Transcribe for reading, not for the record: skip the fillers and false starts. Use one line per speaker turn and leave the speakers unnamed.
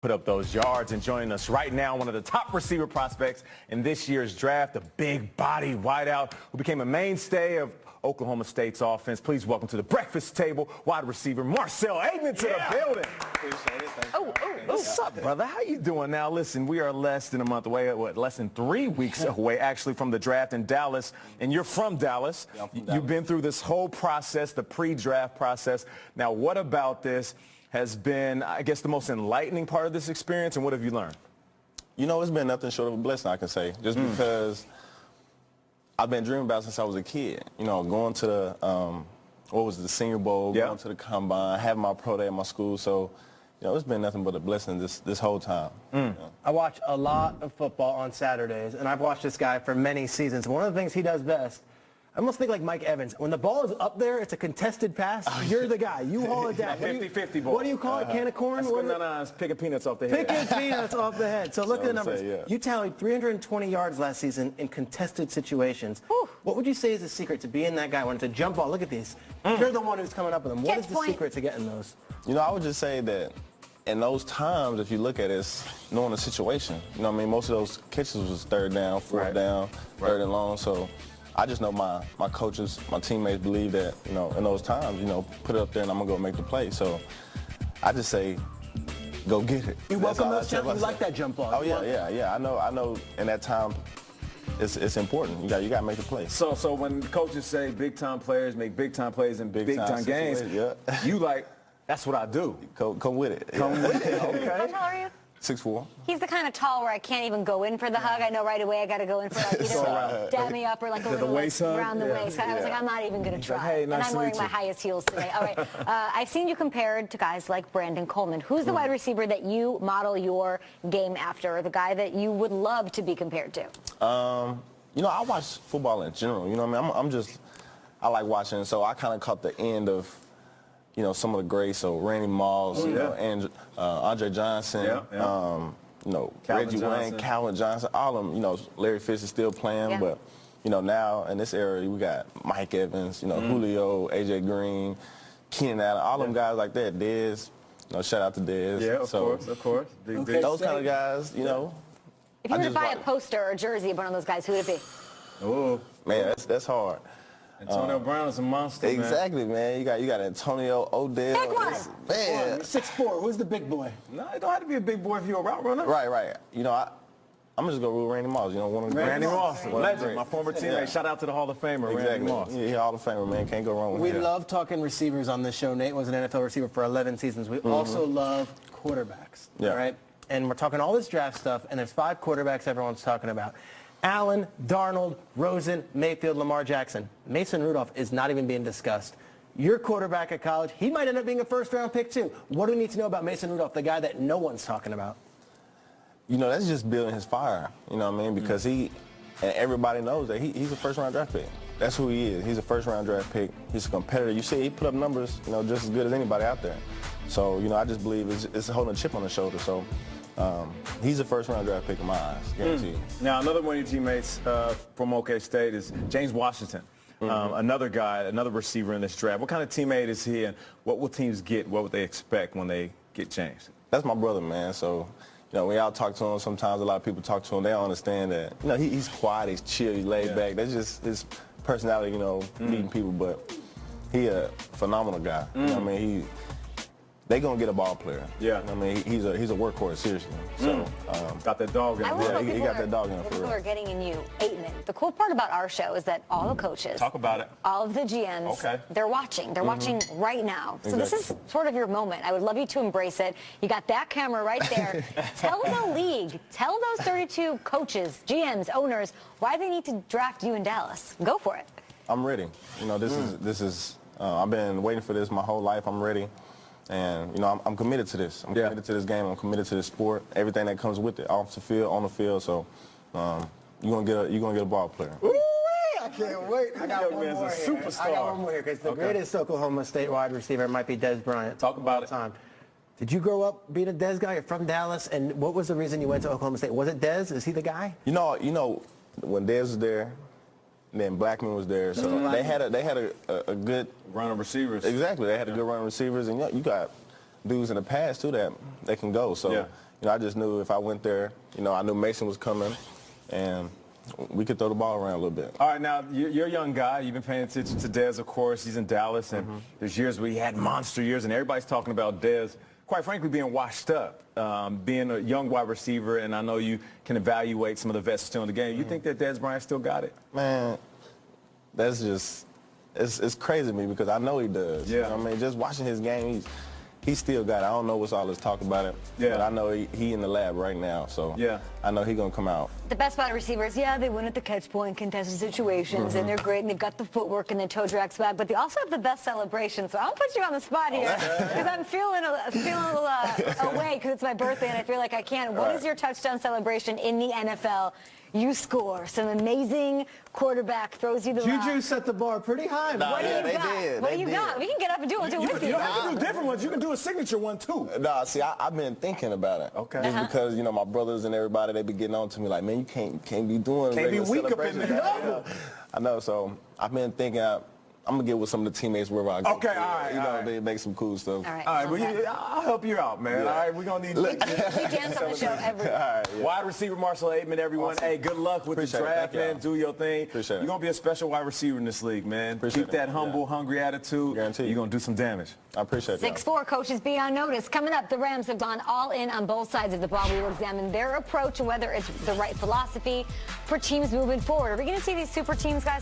Put up those yards, and joining us right now, one of the top receiver prospects in this year's draft, a big body wideout who became a mainstay of Oklahoma State's offense. Please welcome to the breakfast table wide receiver Marcell Ateman to the building.
Appreciate it.
What's up, brother? How you doing now? Listen, we are less than a month away, less than 3 weeks away, actually, from the draft in Dallas, and you're from Dallas.
Yeah, I'm from Dallas.
You've been through this whole process, the pre-draft process. Now, what about this has been, I guess, the most enlightening part of this experience, and what have you learned?
You know, it's been nothing short of a blessing, I can say, just because I've been dreaming about it since I was a kid. You know, going to the, the Senior Bowl, going to the Combine, having my pro day at my school. So, you know, it's been nothing but a blessing this whole time. You know?
I watch a lot of football on Saturdays, and I've watched this guy for many seasons. One of the things he does best, I almost think like Mike Evans. When the ball is up there, it's a contested pass. You're the guy. You haul it down.
50-50 ball.
What do you call it? Can of corn?
It's picking peanuts off the head.
Picking peanuts off the head. So look at the numbers. You tallied 320 yards last season in contested situations. What would you say is the secret to being that guy when it's a jump ball? Look at these. You're the one who's coming up with them. What is the secret to getting those?
You know, I would just say that in those times, if you look at it, it's knowing the situation. You know what I mean? Most of those catches was third down, fourth down, third and long. So I just know my coaches, my teammates believe that, you know, in those times, you know, put it up there and I'm going to go make the play. So I just say, go get it.
You welcome those jump. You like that jump ball.
Oh, yeah. I know in that time it's important. You got to make the play.
So when coaches say big-time players make big-time plays in big-time games, you like, that's what I do.
Come with it.
Come with it, okay.
How tall are you?
6'4".
He's the kind of tall where I can't even go in for the hug. I know right away I got to go in for like either dab me up or like a little
waist hug?
around the waist. I was like, I'm not even going to try.
Hey, nice
and I'm
to
wearing
meet
my
you.
highest heels today. All right. I've seen you compared to guys like Brandon Coleman. Who's the wide receiver that you model your game after, or the guy that you would love to be compared to?
You know, I watch football in general. You know what I mean? I like watching. So I kind of caught the end of, you know, some of the greats. So Randy Moss, you know, and Andre Johnson, you know, Reggie Wayne, Calvin Johnson, all of them. You know, Larry Fitz is still playing, but, you know, now in this era, we got Mike Evans, you know, Julio, AJ Green, Keenan Allen, all them guys like that. Dez, you know, shout out to Dez.
Yeah, of course.
Those kind of guys, you know.
If you were to buy a poster or a jersey of one of those guys, who would it be?
Oh,
man, that's hard.
Antonio Brown is a monster,
Exactly, man. You got Antonio, Odell.
Pick one.
Man.
6'4". Who's the big boy?
No, it don't have to be a big boy if you're a route runner.
Right. You know, I'm just going to rule Randy Moss. You know, one of the
Randy Moss,
great.
legend, my former teammate. Shout out to the Hall of Famer, Randy Moss.
Yeah, Hall of Famer, man. Can't go wrong with
We
him.
love talking receivers on this show. Nate was an NFL receiver for 11 seasons. We also love quarterbacks, right? And we're talking all this draft stuff, and there's 5 quarterbacks everyone's talking about. Allen, Darnold, Rosen, Mayfield, Lamar Jackson. Mason Rudolph is not even being discussed. Your quarterback at college, he might end up being a first-round pick, too. What do we need to know about Mason Rudolph, the guy that no one's talking about?
You know, that's just building his fire, you know what I mean? Because and everybody knows that he's a first-round draft pick. That's who he is. He's a first-round draft pick. He's a competitor. You see, he put up numbers, you know, just as good as anybody out there. So, you know, I just believe it's holding a chip on his shoulder. So, he's a first-round draft pick in my eyes, guaranteed.
Now, another one of your teammates from OK State is James Washington, another guy, another receiver in this draft. What kind of teammate is he, and what will teams get? What would they expect when they get James?
That's my brother, man. So, you know, when y'all talk to him, sometimes a lot of people talk to him, they don't understand that, you know, he's quiet, he's chill, he's laid back. That's just his personality, you know, meeting people. But he a phenomenal guy. You know what I mean? They gonna get a ball player.
Yeah.
I mean, he's a workhorse, seriously. So
got that dog in him.
He got that dog in him for real.
People are getting in you, Ateman. The cool part about our show is that all the coaches,
Talk about it.
all of the GMs, they're watching. They're watching right now. So this is sort of your moment. I would love you to embrace it. You got that camera right there. Tell the league, tell those 32 coaches, GMs, owners, why they need to draft you in Dallas. Go for it.
I'm ready. You know, this is I've been waiting for this my whole life. I'm ready. And, you know, I'm committed to this. I'm committed to this game. I'm committed to this sport, everything that comes with it, off the field, on the field. So you're gonna get a ball player.
Ooh, I can't wait. I got one more here.
Superstar.
I got one more here because the greatest Oklahoma State wide receiver might be Dez Bryant.
Talk about it.
Did you grow up being a Dez guy? You're from Dallas, and what was the reason you went to Oklahoma State? Was it Dez? Is he the guy?
You know, when Dez was there, and then Blackman was there, so they had a good
Run of receivers.
Exactly, they had a good run of receivers, and you got dudes in the past too that can go. So I just knew if I went there, I knew Mason was coming, and we could throw the ball around a little bit.
All right, now, you're a young guy. You've been paying attention to Dez, of course. He's in Dallas, and there's years where he had monster years, and everybody's talking about Dez, quite frankly, being washed up, being a young wide receiver, and I know you can evaluate some of the vets still in the game. You think that Dez Bryant still got it?
Man, that's just, it's crazy to me because I know he does.
Yeah.
I mean, just watching his game, he still got it. I don't know what's all this talk about it, but I know he in the lab right now, so I know he's going to come out.
The best wide receivers, they win at the catch point, contested situations, and they're great, and they've got the footwork and the toe drags back, but they also have the best celebration. So I'll put you on the spot here because I'm feeling a little away because it's my birthday and I feel like I can. What is your touchdown celebration in the NFL? You score. Some amazing quarterback throws you the rock.
Juju set the bar pretty high.
What do you got? What do you got? We can get up and do it with you.
You don't have to do different ones. You can do a signature one, too.
No, see, I've been thinking about it.
Okay.
Just because, my brothers and everybody, they be getting on to me like, man, you can't be doing
Can't be weak up in
celebrations.
there.
I know, so I've been thinking I'm going to get with some of the teammates wherever I go.
Okay, all right.
They make some cool stuff.
All right.
All right, well, I'll help you out, man. All right, we're going to need you.
We dance on the show every week.
All right,
Wide receiver Marcell Ateman, everyone.
Awesome.
Hey, good luck with
Appreciate
the
it.
draft,
Thank
man.
y'all.
Do your thing.
Appreciate it.
You're going to be a special wide receiver in this league, man.
Appreciate
Keep that
it.
humble, hungry attitude.
Guaranteed.
You're going to do some damage.
I appreciate that.
6'4", coaches, be on notice. Coming up, the Rams have gone all in on both sides of the ball. We will examine their approach and whether it's the right philosophy for teams moving forward. Are we going to see these super teams, guys?